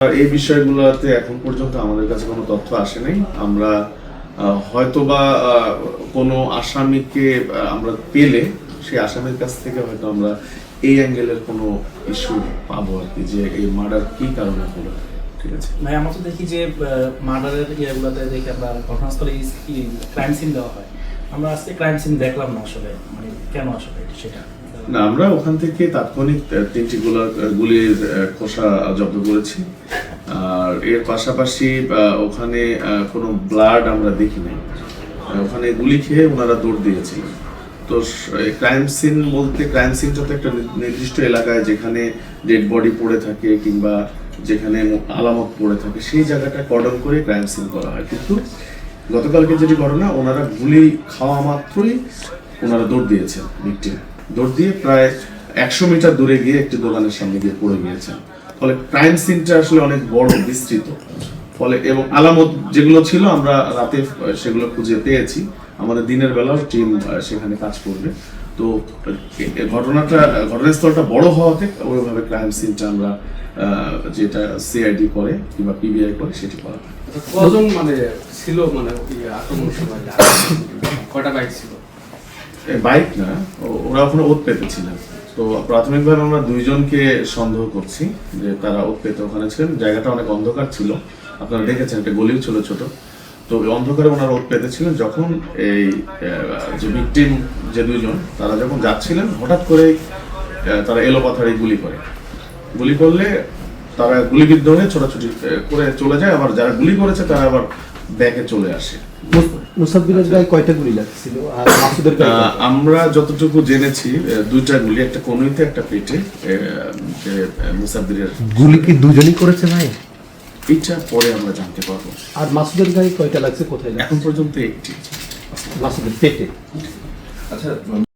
এই বিষয়গুলোতে এখন পর্যন্ত আমাদের কাছে কোনো তথ্য আসে নাই। আমরা হয়তোবা কোনো আসামিকে আমরা পেলে সেই আসামির কাছ থেকে হয়তো আমরা এই অ্যাঙ্গেলের কোনো ইস্যু পাবো আর কি, যে এই মার্ডার কি কারণে হলো। ঠিক আছে ভাই, আমরা তো দেখি যে মার্ডারের ইয়েগুলোতে দেখি আমরা ঘটনাস্থলে ক্রাইম সিন দেওয়া হয়। আমরা আজকে ক্রাইম সিন দেখলাম না, আসলে মানে কেন আসলে সেটা না, আমরা ওখান থেকে তাৎক্ষণিক 3টি গুলির খোসা জব্দ করেছি। আর এর পাশাপাশি ওখানে কোনো ব্লাড আমরা দেখি নাই। ওখানে গুলি খেয়ে ওনারা দৌড় দিয়েছিলেন। তো ক্রাইম সিন বলতে, ক্রাইম সিনটা তো একটা নির্দিষ্ট এলাকায় যেখানে ডেড বডি পড়ে থাকে কিংবা যেখানে আলামত পড়ে থাকে, সেই জায়গাটা কর্ডন করে ক্রাইম সিন করা হয়। কিন্তু গতকালকে যেটি ঘটনা, ওনারা গুলি খাওয়া মাত্রই ওনারা দৌড় দিয়েছেন, ভিকটিম দৌড় দিয়ে প্রায় 100 মিটার দূরে গিয়ে একটি দোকানের সামনে গিয়ে পড়ে গিয়েছেন। ফলে ক্রাইম সিনটা আসলে অনেক বড়, বিস্তৃত। ফলে এবং আলামত যেগুলো ছিল আমরা রাতে সেগুলো খুঁজে পেয়েছি। আমাদের দিনের বেলাও টিম সেখানে কাজ করবে। তো ঘটনাস্থলটা বড় হওয়াতে ওইভাবে ক্রাইম সিনটা আমরা যেটা সিআইডি করে কিংবা পিবিআই করে সেটি করা হয়। কজন মানে ছিল, মানে আক্রমণের সময় কয়টা বাইক ছিল? বাইক না, ওরা ওখানে ওত পেতেছিলেন। তো প্রাথমিকভাবে আমরা 2 জনকে সন্দেহ করছি যে তারা ওত পেতে ওখানে ছিলেন। জায়গাটা অনেক অন্ধকার ছিল, আপনারা দেখেছেন, একটা গলিও ছিল ছোট। তো অন্ধকারে ওনারা ওত পেতেছিলেন। যখন এই যে ভিকটিম যে 2 জন তারা যখন যাচ্ছিলেন, হঠাৎ করে তারা এলোপাথারি গুলি করলে তারা গুলিবিদ্ধ হয়ে ছোটাছুটি করে চলে যায়। আবার যারা গুলি করেছে তারা আবার ব্যাকে চলে আসে। মুসাদ্দিরের গায়ে কয়টা গুলি লাগছিল আর মাসুদের গায়ে? আমরা যতটুকু জেনেছি 2টা গুলি, একটা কনুইতে একটা পেটে। মুসাদ্দিরের গুলি কি দুজনই করেছে ভাই? এটা পরে আমরা জানতে পারবো। আর মাসুদের গায়ে কয়টা লাগছে, কোথায় লাগছে? এখন পর্যন্ত একটি, মাসুদের পেটে। আচ্ছা।